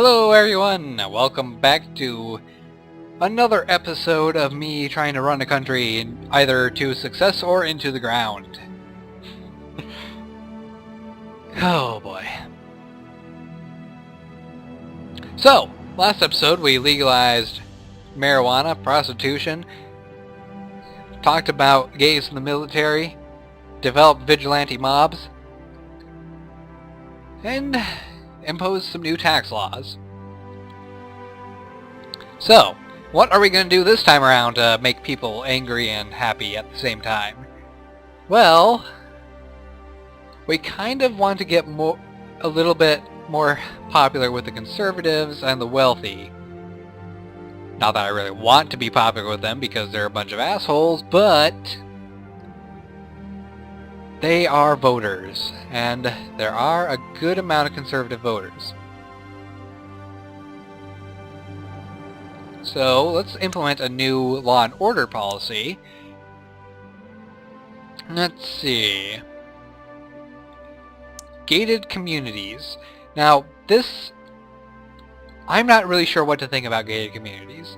Hello everyone, welcome back to another episode of me trying to run a country either to success or into the ground. Oh boy. So, last episode we legalized marijuana, prostitution, talked about gays in the military, developed vigilante mobs, and imposed some new tax laws. So, what are we going to do this time around to make people angry and happy at the same time? Well, we kind of want to get a little bit more popular with the conservatives and the wealthy. Not that I really want to be popular with them because they're a bunch of assholes, but they are voters, and there are a good amount of conservative voters. So let's implement a new law and order policy. Let's see. Gated communities. Now, I'm not really sure what to think about gated communities.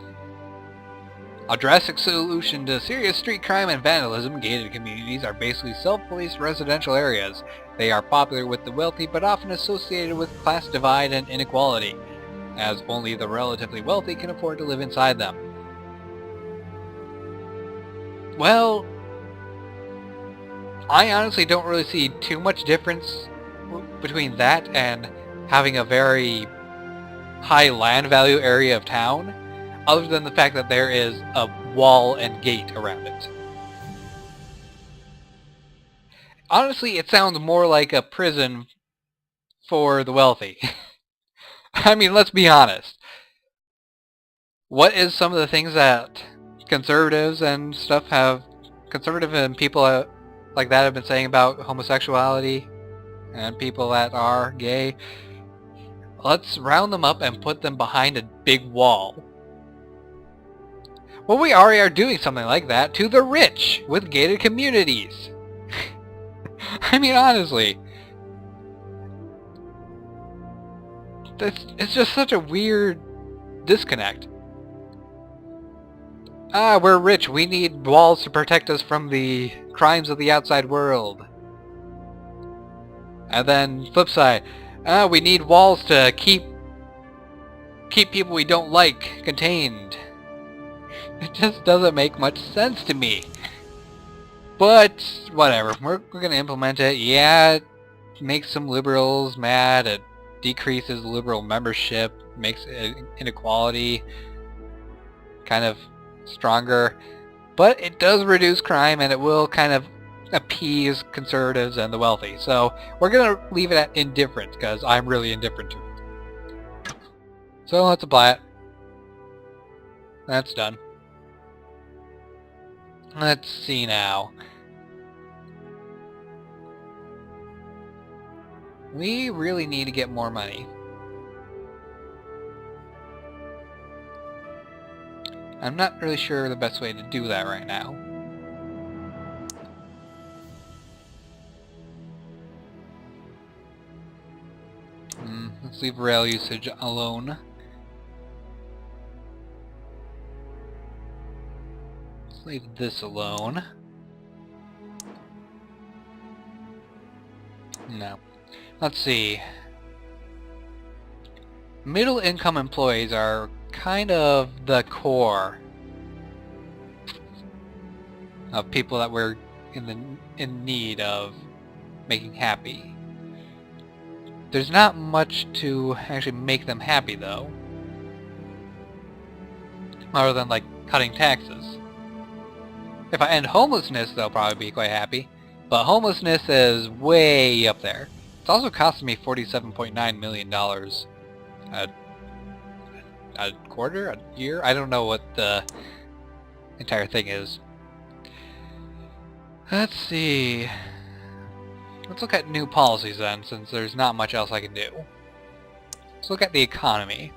A drastic solution to serious street crime and vandalism, gated communities are basically self-policed residential areas. They are popular with the wealthy, but often associated with class divide and inequality, as only the relatively wealthy can afford to live inside them. Well, I honestly don't really see too much difference between that and having a very high land value area of town, other than the fact that there is a wall and gate around it. Honestly, it sounds more like a prison for the wealthy. I mean, let's be honest. What is some of the things that conservatives and stuff conservative and people like that have been saying about homosexuality and people that are gay? Let's round them up and put them behind a big wall. Well, we already are doing something like that to the rich with gated communities. I mean, honestly. It's just such a weird disconnect. We're rich. We need walls to protect us from the crimes of the outside world. And then, flip side. We need walls to keep people we don't like contained. It just doesn't make much sense to me. But, whatever. We're going to implement it. Yeah, it makes some liberals mad. It decreases liberal membership. Makes inequality kind of stronger. But it does reduce crime, and it will kind of appease conservatives and the wealthy. So, we're going to leave it at indifferent, because I'm really indifferent to it. So, let's apply it. That's done. Let's see now. We really need to get more money. I'm not really sure the best way to do that right now. Let's leave rail usage alone. Let's leave this alone. No. Let's see. Middle income employees are kind of the core of people that we're in need of making happy. There's not much to actually make them happy, though. Other than, like, cutting taxes. If I end homelessness, they'll probably be quite happy. But homelessness is way up there. It's also costing me $47.9 million a quarter? A year? I don't know what the entire thing is. Let's see. Let's look at new policies then, since there's not much else I can do. Let's look at the economy.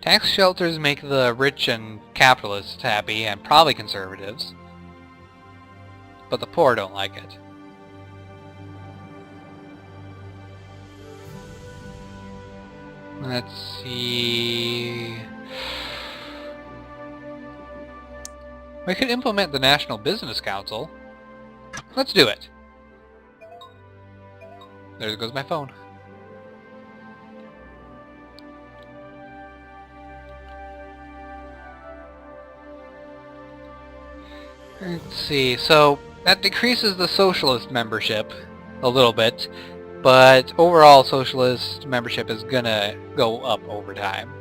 Tax shelters make the rich and capitalists happy, and probably conservatives. But the poor don't like it. Let's see... We could implement the National Business Council. Let's do it. There goes my phone. Let's see, so that decreases the socialist membership a little bit, but overall socialist membership is gonna go up over time.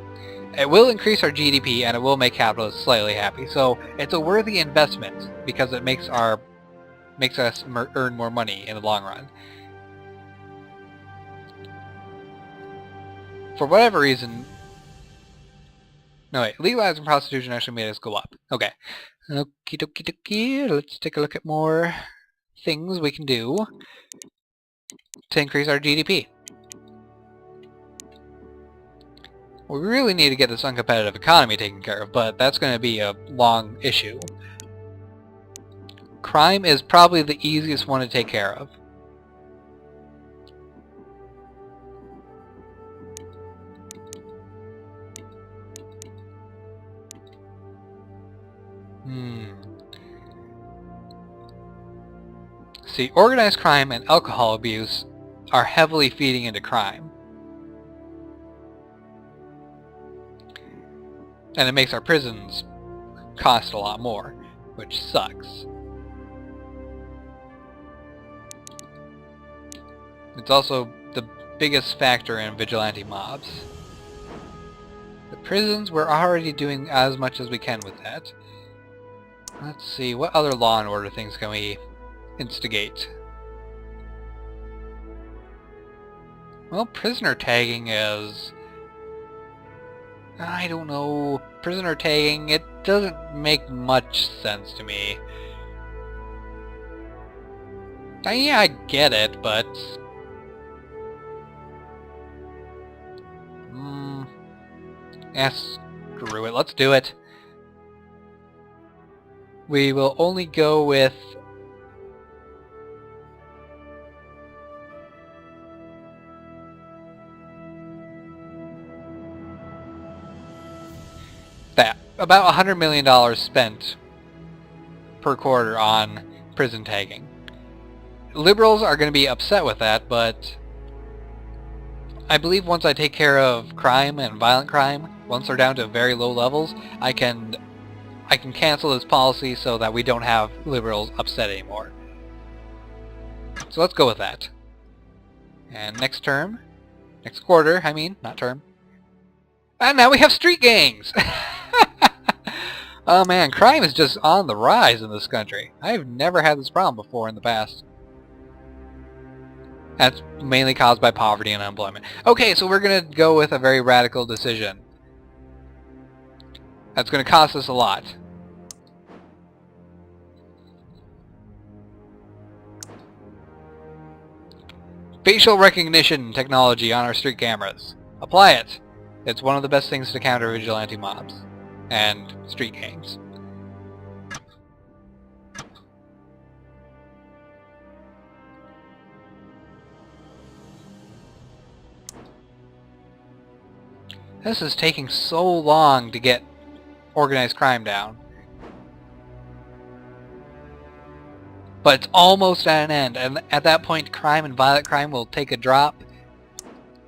It will increase our GDP and it will make capitalists slightly happy, so it's a worthy investment because it makes us earn more money in the long run. For whatever reason... No wait, legalizing prostitution actually made us go up. Okay. Okie dokie dokie, let's take a look at more things we can do to increase our GDP. We really need to get this uncompetitive economy taken care of, but that's going to be a long issue. Crime is probably the easiest one to take care of. See, organized crime and alcohol abuse are heavily feeding into crime. And it makes our prisons cost a lot more, which sucks. It's also the biggest factor in vigilante mobs. The prisons, we're already doing as much as we can with that. Let's see, what other law and order things can we instigate? Well, prisoner tagging is... I don't know. Prisoner tagging, it doesn't make much sense to me. Yeah, I get it, but... screw it. Let's do it. We will only go with... that. About $100 million spent per quarter on prison tagging. Liberals are going to be upset with that, but I believe once I take care of crime and violent crime, once they're down to very low levels, I can cancel this policy so that we don't have liberals upset anymore. So let's go with that. And next quarter, I mean, not term. And now we have street gangs! Oh man, crime is just on the rise in this country. I've never had this problem before in the past. That's mainly caused by poverty and unemployment. Okay, so we're going to go with a very radical decision. That's going to cost us a lot. Facial recognition technology on our street cameras. Apply it. It's one of the best things to counter vigilante mobs and street gangs. This is taking so long to get organized crime down. But it's almost at an end, and at that point crime and violent crime will take a drop.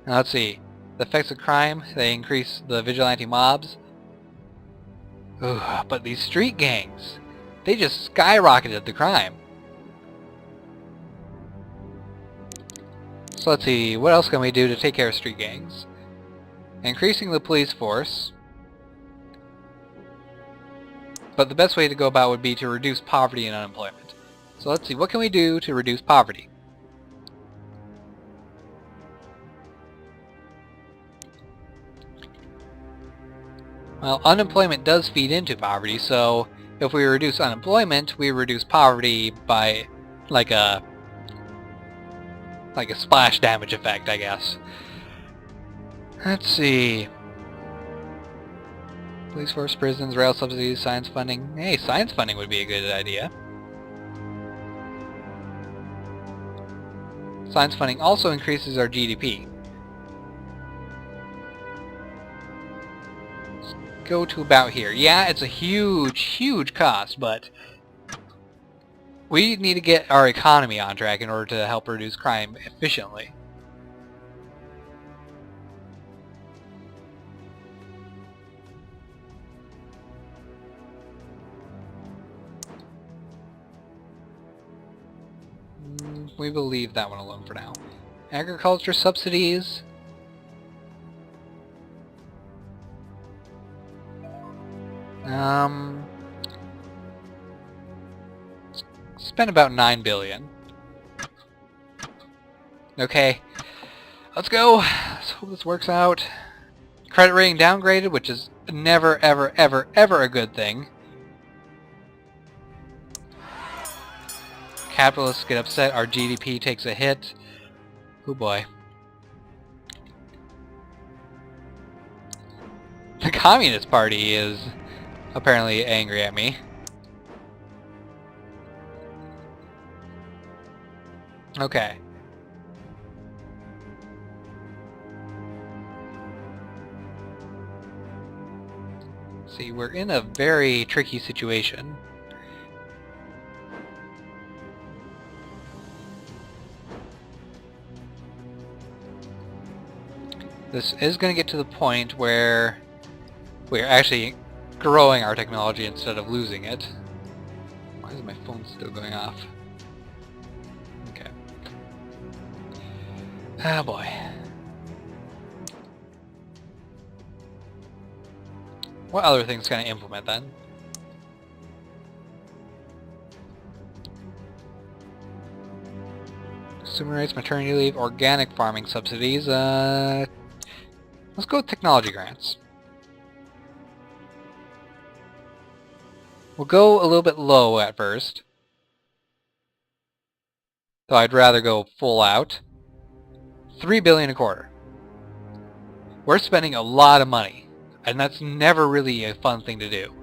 Now let's see. The effects of crime, they increase the vigilante mobs. Ugh, but these street gangs, they just skyrocketed the crime. So let's see, what else can we do to take care of street gangs? Increasing the police force. But the best way to go about would be to reduce poverty and unemployment. So let's see, what can we do to reduce poverty? Well, unemployment does feed into poverty, so if we reduce unemployment, we reduce poverty by like a splash damage effect, I guess. Let's see. Police force, prisons, rail subsidies, science funding. Hey, science funding would be a good idea. Science funding also increases our GDP. Let's go to about here. Yeah, it's a huge, huge cost, but we need to get our economy on track in order to help reduce crime efficiently. We will leave that one alone for now. Agriculture subsidies. Spend about 9 billion. Okay, let's go. Let's hope this works out. Credit rating downgraded, which is never, ever, ever, ever a good thing. Capitalists get upset, our GDP takes a hit. Oh boy. The Communist Party is apparently angry at me. Okay. See, we're in a very tricky situation. This is going to get to the point where we're actually growing our technology instead of losing it. Why is my phone still going off? Okay. Oh boy. What other things can I implement then? Consumer rights, maternity leave, organic farming subsidies. Let's go with technology grants. We'll go a little bit low at first. Though I'd rather go full out. 3 billion a quarter. We're spending a lot of money, and that's never really a fun thing to do.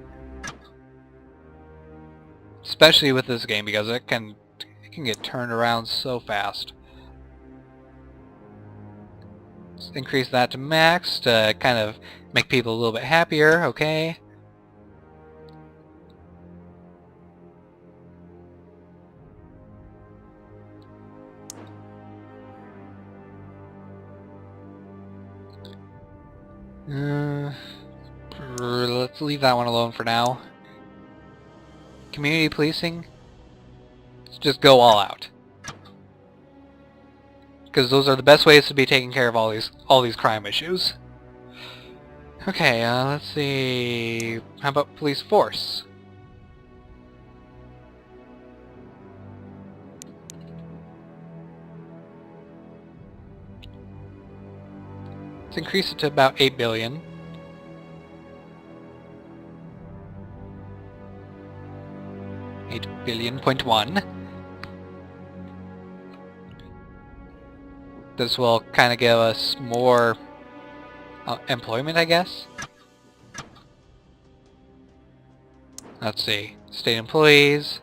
Especially with this game, because it can get turned around so fast. Let's increase that to max to kind of make people a little bit happier, okay? Let's leave that one alone for now. Community policing? Let's just go all out. Because those are the best ways to be taking care of all these crime issues. Okay, let's see. How about police force? Let's increase it to about 8 billion. $8 billion.1. This will kind of give us more employment, I guess. Let's see. State employees.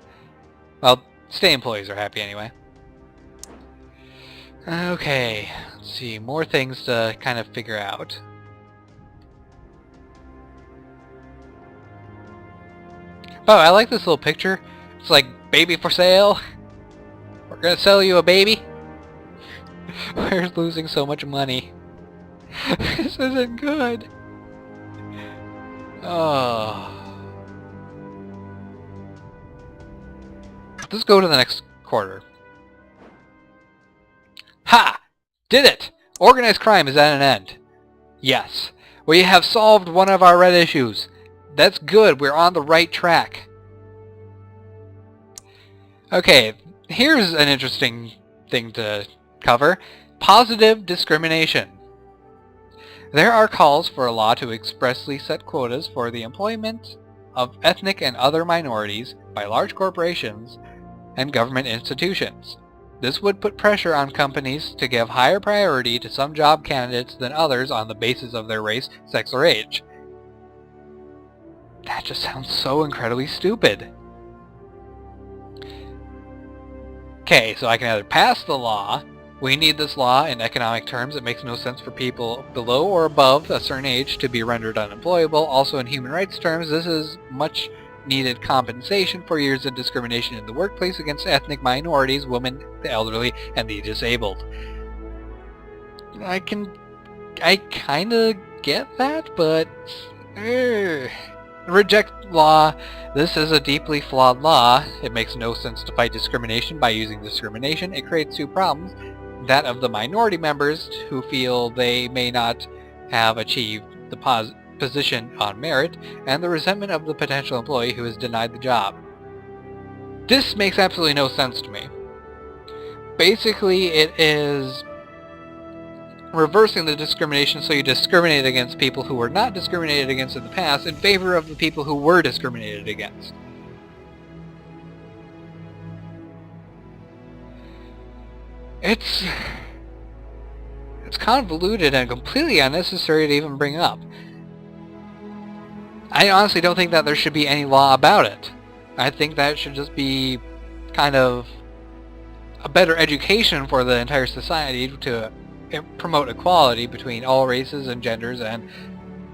Well, state employees are happy anyway. Okay. Let's see. More things to kind of figure out. Oh, I like this little picture. It's like, baby for sale. We're gonna sell you a baby. We're losing so much money. This isn't good. Oh. Let's go to the next quarter. Ha! Did it! Organized crime is at an end. Yes. We have solved one of our red issues. That's good. We're on the right track. Okay, here's an interesting thing to cover. Positive discrimination. There are calls for a law to expressly set quotas for the employment of ethnic and other minorities by large corporations and government institutions. This would put pressure on companies to give higher priority to some job candidates than others on the basis of their race, sex, or age. That just sounds so incredibly stupid. Okay, so I can either pass the law. We need this law in economic terms. It makes no sense for people below or above a certain age to be rendered unemployable. Also in human rights terms, this is much needed compensation for years of discrimination in the workplace against ethnic minorities, women, the elderly, and the disabled. I kind of get that, but reject law. This is a deeply flawed law. It makes no sense to fight discrimination by using discrimination. It creates two problems. That of the minority members who feel they may not have achieved the position on merit, and the resentment of the potential employee who is denied the job. This makes absolutely no sense to me. Basically, it is reversing the discrimination, so you discriminate against people who were not discriminated against in the past in favor of the people who were discriminated against. It's convoluted and completely unnecessary to even bring up. I honestly don't think that there should be any law about it. I think that should just be kind of a better education for the entire society to promote equality between all races and genders and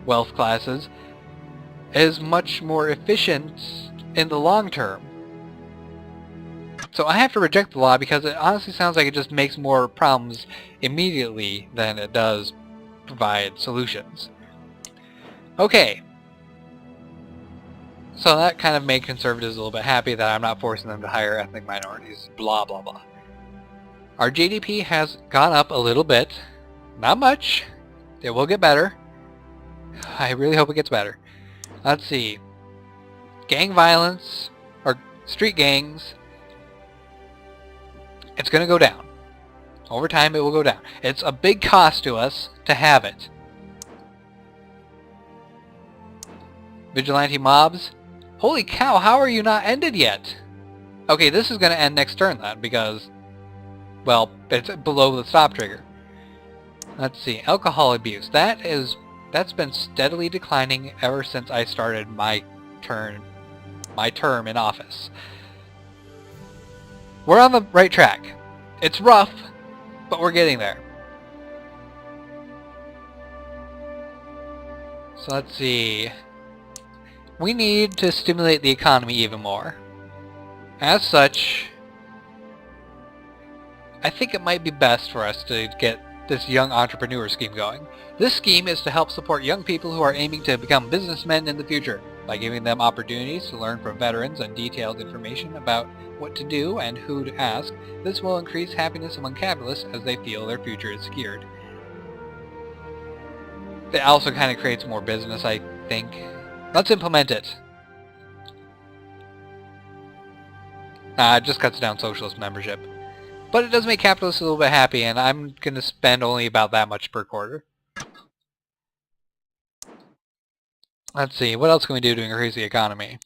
wealth classes. Is much more efficient in the long term. So I have to reject the law because it honestly sounds like it just makes more problems immediately than it does provide solutions. Okay. So that kind of made conservatives a little bit happy that I'm not forcing them to hire ethnic minorities. Blah, blah, blah. Our GDP has gone up a little bit. Not much. It will get better. I really hope it gets better. Let's see. Gang violence, or street gangs, it's going to go down. Over time it will go down. It's a big cost to us to have it. Vigilante mobs. Holy cow, how are you not ended yet? Okay, this is going to end next turn then, because, well, it's below the stop trigger. Let's see. Alcohol abuse. That's been steadily declining ever since I started my term in office. We're on the right track. It's rough, but we're getting there. So let's see. We need to stimulate the economy even more. As such, I think it might be best for us to get this young entrepreneur scheme going. This scheme is to help support young people who are aiming to become businessmen in the future by giving them opportunities to learn from veterans and detailed information about what to do and who to ask. This will increase happiness among capitalists as they feel their future is secured. It also kind of creates more business, I think. Let's implement it. It just cuts down socialist membership. But it does make capitalists a little bit happy, and I'm going to spend only about that much per quarter. Let's see, what else can we do to increase the economy?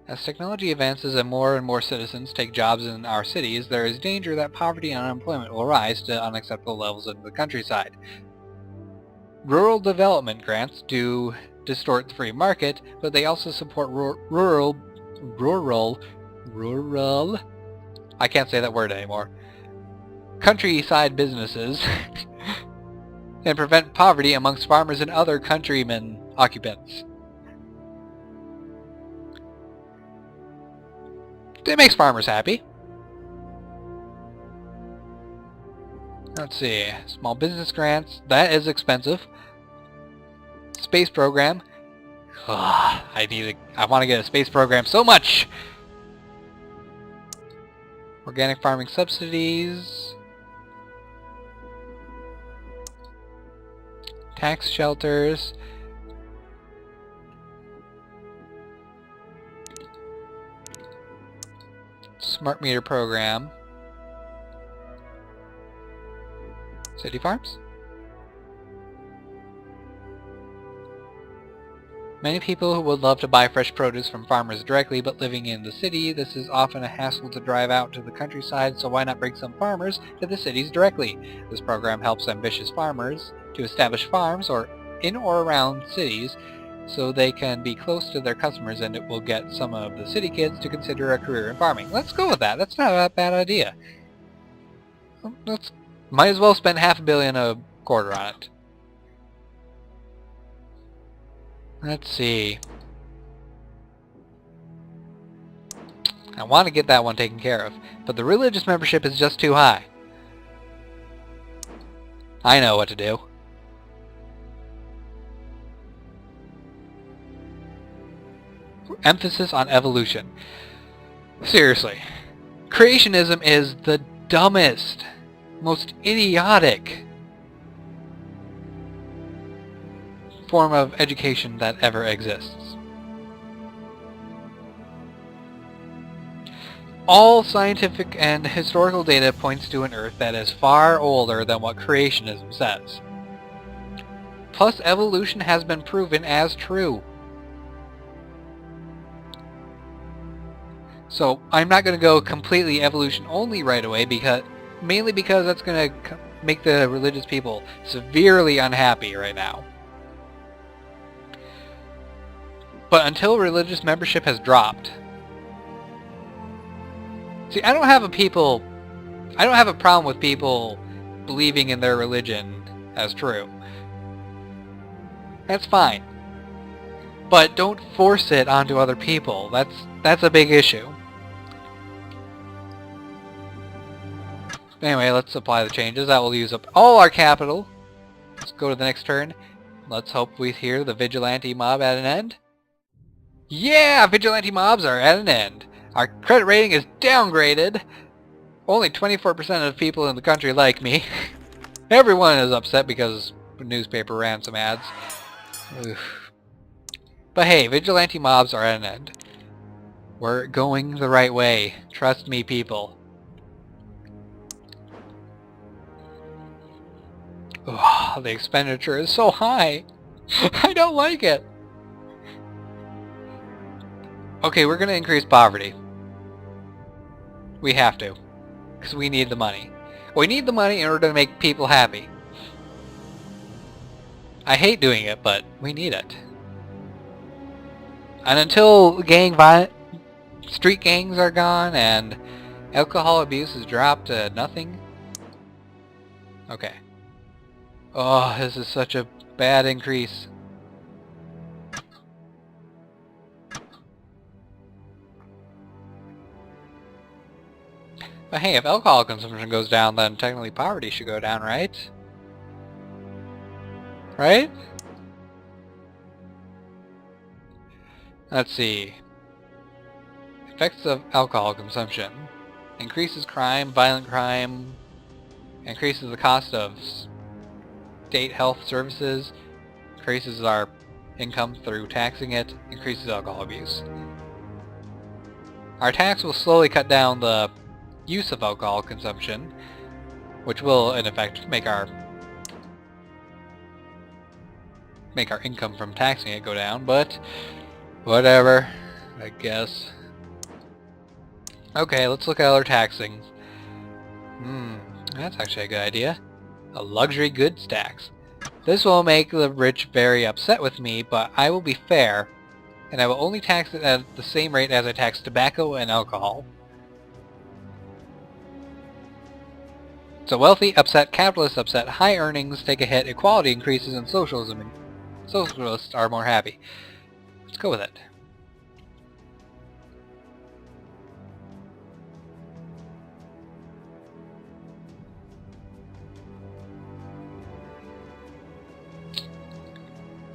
As technology advances and more citizens take jobs in our cities, there is danger that poverty and unemployment will rise to unacceptable levels in the countryside. Rural development grants do distort the free market, but they also support rural, I can't say that word anymore, countryside businesses and prevent poverty amongst farmers and other countrymen occupants. It makes farmers happy. Let's see. Small business grants. That is expensive. Space program. Ugh, I want to get a space program so much. Organic farming subsidies. Tax shelters. Smart meter program. City farms. Many people would love to buy fresh produce from farmers directly, but living in the city, this is often a hassle to drive out to the countryside, so why not bring some farmers to the cities directly? This program helps ambitious farmers to establish farms in or around cities so they can be close to their customers, and it will get some of the city kids to consider a career in farming. Let's go with that. That's not a bad idea. Might as well spend $500 million a quarter on it. Let's see. I want to get that one taken care of, but the religious membership is just too high. I know what to do. Emphasis on evolution. Seriously. Creationism is the dumbest, most idiotic form of education that ever exists. All scientific and historical data points to an Earth that is far older than what creationism says. Plus, evolution has been proven as true. So, I'm not going to go completely evolution only right away, mainly because that's going to make the religious people severely unhappy right now. But until religious membership has dropped... See, I don't have a problem with people believing in their religion as true. That's fine. But don't force it onto other people. That's a big issue. Anyway, let's apply the changes. That will use up all our capital. Let's go to the next turn. Let's hope we hear the vigilante mob at an end. Yeah! Vigilante mobs are at an end. Our credit rating is downgraded. Only 24% of people in the country like me. Everyone is upset because the newspaper ran some ads. Oof. But hey, vigilante mobs are at an end. We're going the right way. Trust me, people. Oh, the expenditure is so high. I don't like it. Okay, we're going to increase poverty. We have to. Because we need the money. We need the money in order to make people happy. I hate doing it, but we need it. And until street gangs are gone and alcohol abuse has dropped to nothing. Okay. Oh, this is such a bad increase. But hey, if alcohol consumption goes down, then technically poverty should go down, right? Right? Let's see. Effects of alcohol consumption. Increases crime, violent crime. Increases the cost of state health services. Increases our income through taxing it. Increases alcohol abuse. Our tax will slowly cut down the use of alcohol consumption, which will in effect make our income from taxing it go down, but whatever, I guess. Okay, let's look at other taxing. That's actually a good idea. A luxury goods tax. This will make the rich very upset with me, but I will be fair, and I will only tax it at the same rate as I tax tobacco and alcohol. So wealthy upset, capitalists upset, high earnings take a hit, equality increases, and socialists are more happy. Let's go with it.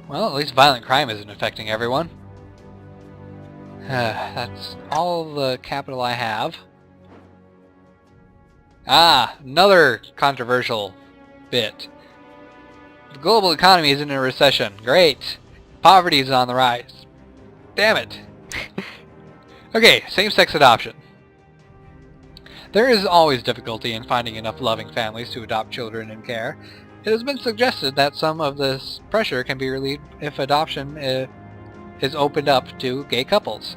Well, at least violent crime isn't affecting everyone. That's all the capital I have. Ah, another controversial bit. The global economy is in a recession. Great. Poverty is on the rise. Damn it. Okay, same-sex adoption. There is always difficulty in finding enough loving families to adopt children in care. It has been suggested that some of this pressure can be relieved if adoption is opened up to gay couples.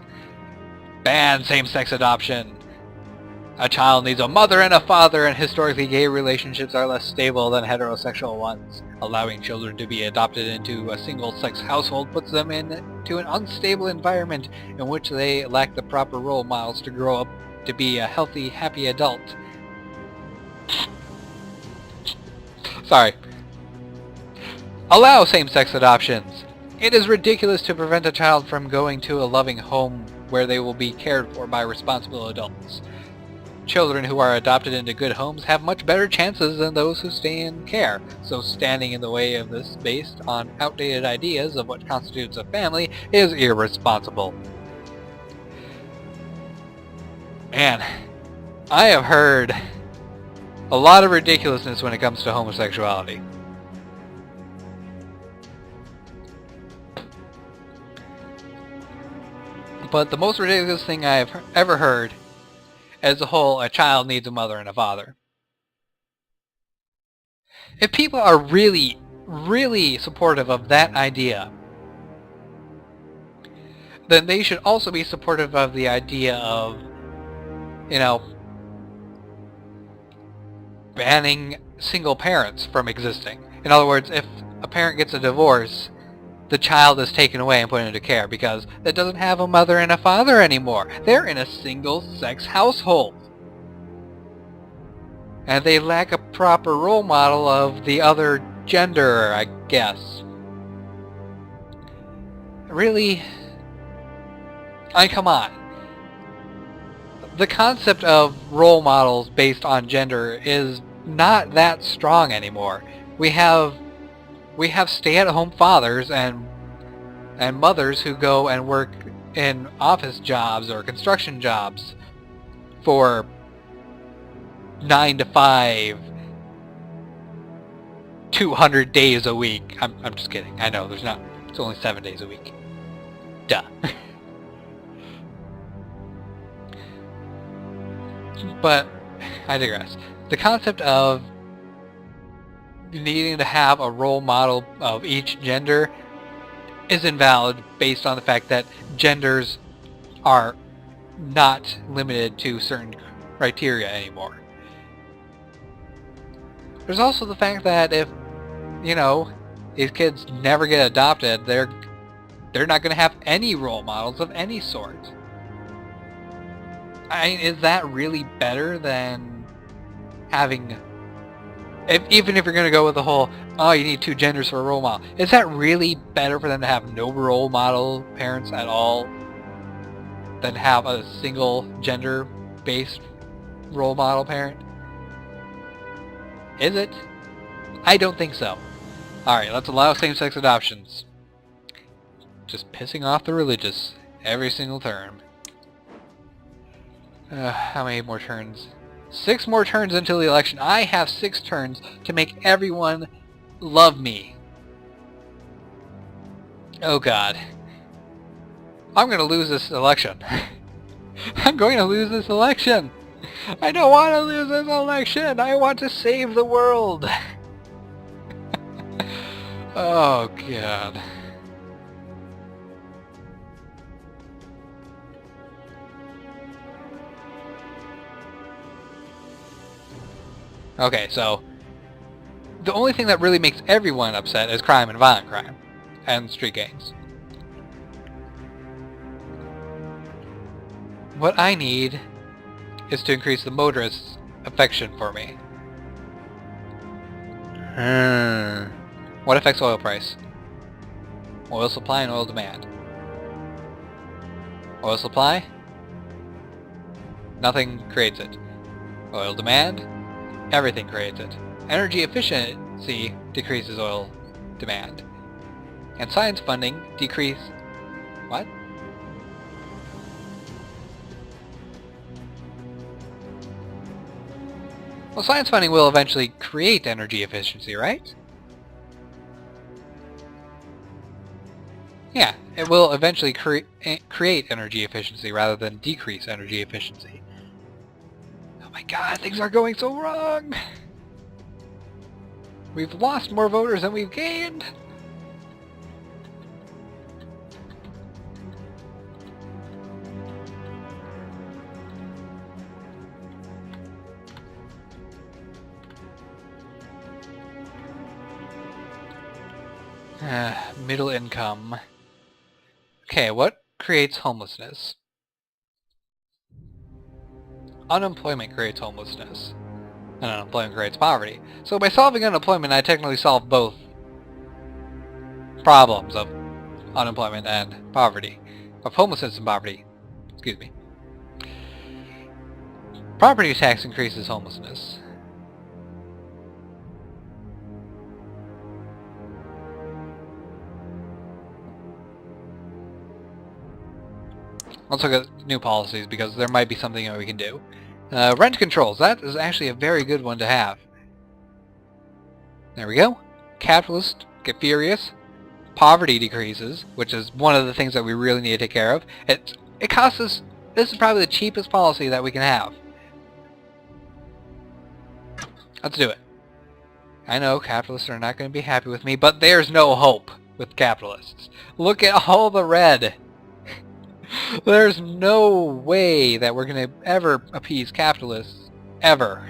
Ban same-sex adoption. A child needs a mother and a father, and historically gay relationships are less stable than heterosexual ones. Allowing children to be adopted into a single-sex household puts them into an unstable environment in which they lack the proper role models to grow up to be a healthy, happy adult. Sorry. Allow same-sex adoptions. It is ridiculous to prevent a child from going to a loving home where they will be cared for by responsible adults. Children who are adopted into good homes have much better chances than those who stay in care, so standing in the way of this based on outdated ideas of what constitutes a family is irresponsible. Man, I have heard a lot of ridiculousness when it comes to homosexuality. But the most ridiculous thing I've ever heard, as a whole, a child needs a mother and a father. If people are really, really supportive of that idea, then they should also be supportive of the idea of, you know, banning single parents from existing. In other words, if a parent gets a divorce, the child is taken away and put into care because it doesn't have a mother and a father anymore. They're in a single-sex household. And they lack a proper role model of the other gender, I guess. Really? Come on. The concept of role models based on gender is not that strong anymore. We have stay-at-home fathers and mothers who go and work in office jobs or construction jobs for 9 to 5, 200 days a week. I'm just kidding. I know it's only 7 days a week. Duh. But I digress. The concept of needing to have a role model of each gender is invalid based on the fact that genders are not limited to certain criteria anymore. There's also the fact that if, you know, these kids never get adopted, they're not going to have any role models of any sort. Is that really better than having... Even if you're going to go with the whole, oh, you need two genders for a role model, is that really better for them to have no role model parents at all than have a single gender-based role model parent? Is it? I don't think so. Alright, let's allow same-sex adoptions. Just pissing off the religious every single term. How many more turns? 6 more turns until the election. I have 6 turns to make everyone love me. Oh God. I'm going to lose this election. I'm going to lose this election. I don't want to lose this election. I want to save the world. Oh God. Okay, so the only thing that really makes everyone upset is crime and violent crime and street gangs. What I need is to increase the motorist's affection for me. What affects oil price? Oil supply and oil demand. Oil supply? Nothing creates it. Oil demand? Everything creates it. Energy efficiency decreases oil demand. And science funding decrease... What? Well, science funding will eventually create energy efficiency, right? Yeah, it will eventually create energy efficiency rather than decrease energy efficiency. Oh my God, things are going so wrong! We've lost more voters than we've gained! Middle income. Okay, what creates homelessness? Unemployment creates homelessness. And unemployment creates poverty. So by solving unemployment, I technically solve both problems of unemployment and poverty. Of homelessness and poverty. Excuse me. Property tax increases homelessness. Let's look at new policies because there might be something that we can do. Rent controls. That is actually a very good one to have. There we go. Capitalists get furious. Poverty decreases, which is one of the things that we really need to take care of. It costs us... This is probably the cheapest policy that we can have. Let's do it. I know capitalists are not going to be happy with me, but there's no hope with capitalists. Look at all the red. There's no way that we're going to ever appease capitalists. Ever.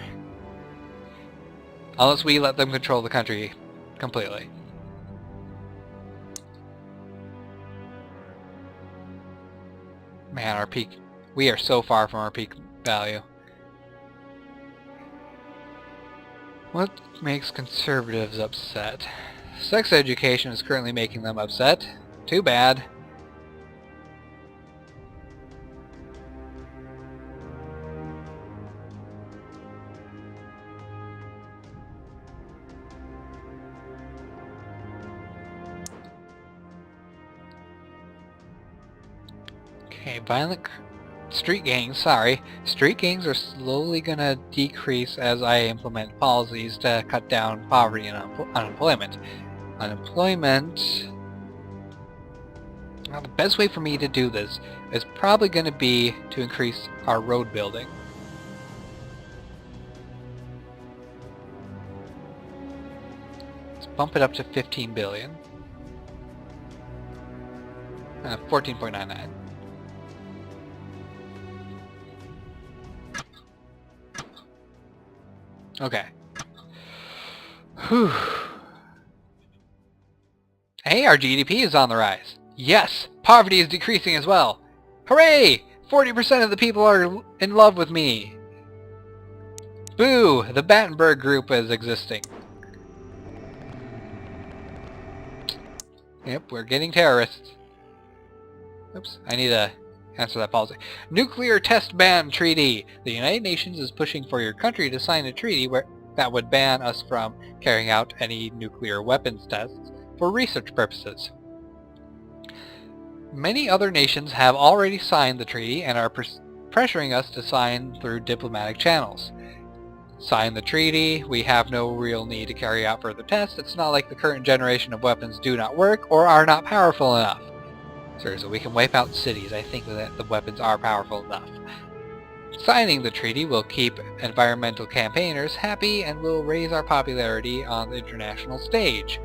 Unless we let them control the country completely. Man, our peak... We are so far from our peak value. What makes conservatives upset? Sex education is currently making them upset. Too bad. Okay, violent street gangs, sorry. Street gangs are slowly gonna decrease as I implement policies to cut down poverty and unemployment. Unemployment... Well, the best way for me to do this is probably gonna be to increase our road building. Let's bump it up to 15 billion. 14.99. Okay. Whew. Hey, our GDP is on the rise. Yes! Poverty is decreasing as well. Hooray! 40% of the people are in love with me. Boo! The Battenberg group is existing. Yep, we're getting terrorists. Oops, I need to answer that policy. Nuclear Test Ban Treaty. The United Nations is pushing for your country to sign a treaty that would ban us from carrying out any nuclear weapons tests for research purposes. Many other nations have already signed the treaty and are pressuring us to sign through diplomatic channels. Sign the treaty, we have no real need to carry out further tests. It's not like the current generation of weapons do not work or are not powerful enough. Seriously, we can wipe out cities. I think that the weapons are powerful enough. Signing the treaty will keep environmental campaigners happy and will raise our popularity on the international stage.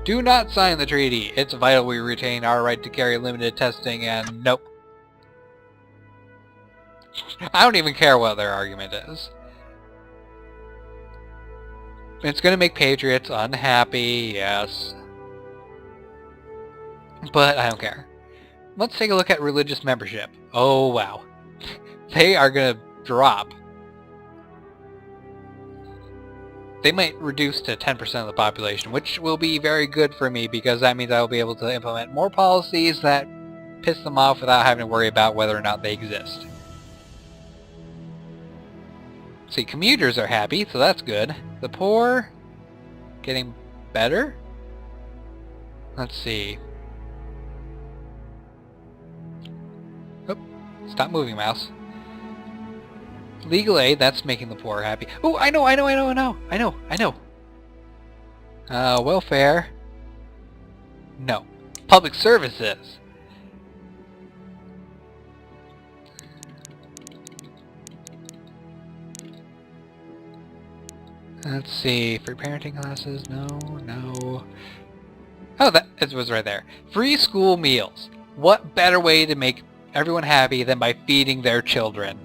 Do not sign the treaty. It's vital we retain our right to carry limited testing and nope. I don't even care what their argument is. It's going to make patriots unhappy, yes. But I don't care. Let's take a look at religious membership. Oh, wow. They are going to drop. They might reduce to 10% of the population, which will be very good for me because that means I will be able to implement more policies that piss them off without having to worry about whether or not they exist. See, commuters are happy, so that's good. The poor... getting better? Let's see. Oh, stop moving, mouse. Legal aid, that's making the poor happy. Oh, I know. Welfare. No. Public services. Let's see. Free parenting classes. No. Oh, it was right there. Free school meals. What better way to make everyone happy than by feeding their children?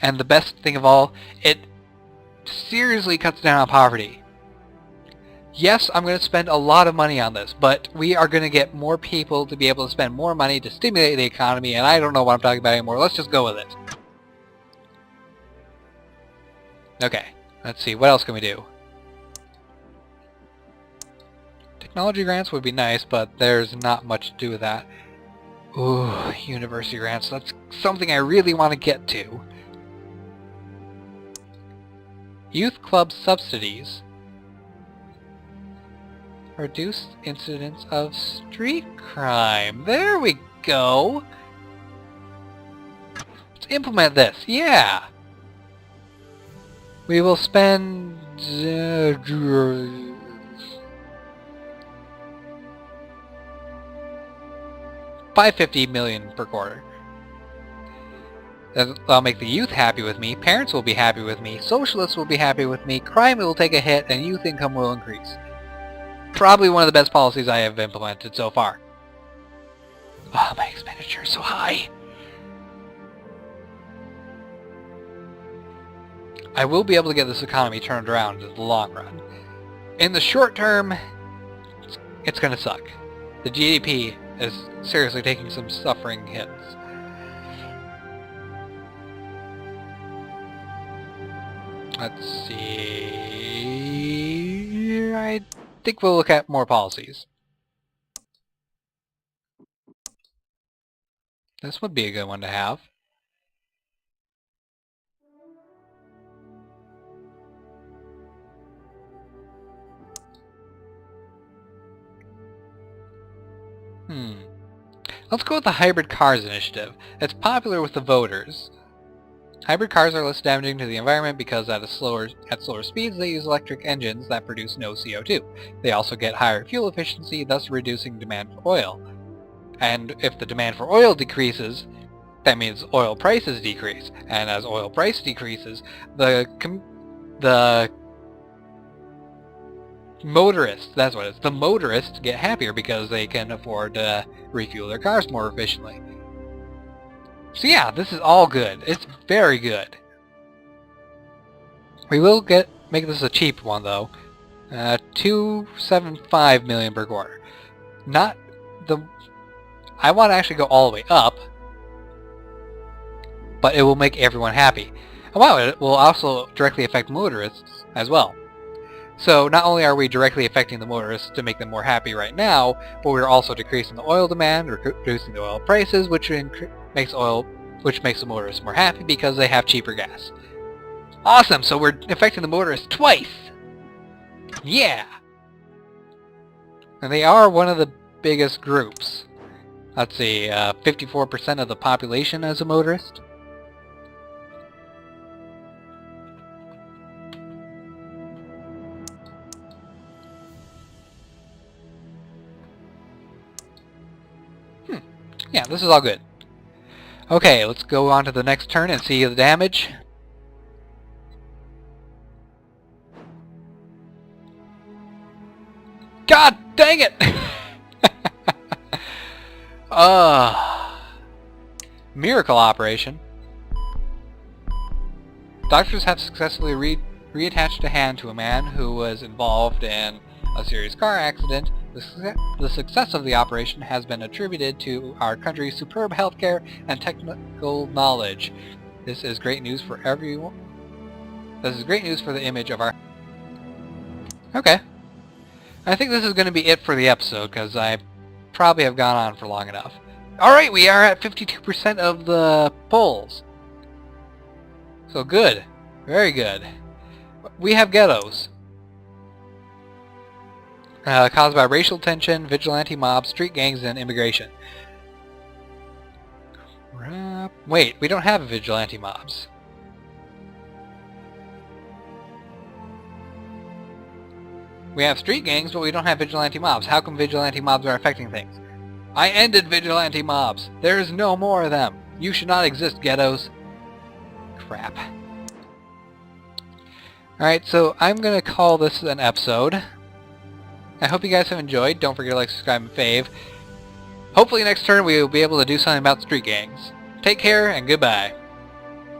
And the best thing of all, it seriously cuts down on poverty. Yes, I'm going to spend a lot of money on this, but we are going to get more people to be able to spend more money to stimulate the economy, and I don't know what I'm talking about anymore. Let's just go with it. Okay, let's see. What else can we do? Technology grants would be nice, but there's not much to do with that. Ooh, university grants. That's something I really want to get to. Youth club subsidies. Reduced incidence of street crime. There we go. Let's implement this. Yeah. We will spend $550 million per quarter. That'll make the youth happy with me, parents will be happy with me, socialists will be happy with me, crime will take a hit, and youth income will increase. Probably one of the best policies I have implemented so far. Oh, my expenditure is so high. I will be able to get this economy turned around in the long run. In the short term, it's going to suck. The GDP is seriously taking some suffering hits. Let's see... I think we'll look at more policies. This would be a good one to have. Let's go with the hybrid cars initiative. It's popular with the voters. Hybrid cars are less damaging to the environment because at slower speeds they use electric engines that produce no CO2. They also get higher fuel efficiency, thus reducing demand for oil. And if the demand for oil decreases, that means oil prices decrease. And as oil price decreases, the motorists, that's what it is, the motorists get happier because they can afford to refuel their cars more efficiently. So yeah, this is all good. It's very good. We will make this a cheap one though. $275 million per quarter. Not the... I want to actually go all the way up, but it will make everyone happy. And wow, it will also directly affect motorists as well. So not only are we directly affecting the motorists to make them more happy right now, but we're also decreasing the oil demand, reducing the oil prices, which makes the motorists more happy because they have cheaper gas. Awesome! So we're affecting the motorists twice! Yeah! And they are one of the biggest groups. Let's see, 54% of the population as a motorist. Yeah, this is all good. Okay, let's go on to the next turn and see the damage. God dang it! Miracle operation. Doctors have successfully reattached a hand to a man who was involved in a serious car accident. The success of the operation has been attributed to our country's superb healthcare and technical knowledge. This is great news for everyone. This is great news for the image of our... Okay. I think this is going to be it for the episode, because I probably have gone on for long enough. Alright, we are at 52% of the polls. So good. Very good. We have ghettos. Caused by racial tension, vigilante mobs, street gangs, and immigration. Crap. Wait, we don't have vigilante mobs. We have street gangs, but we don't have vigilante mobs. How come vigilante mobs are affecting things? I ended vigilante mobs. There is no more of them. You should not exist, ghettos. Crap. Alright, so I'm going to call this an episode. I hope you guys have enjoyed. Don't forget to like, subscribe, and fave. Hopefully next turn we will be able to do something about street gangs. Take care, and goodbye.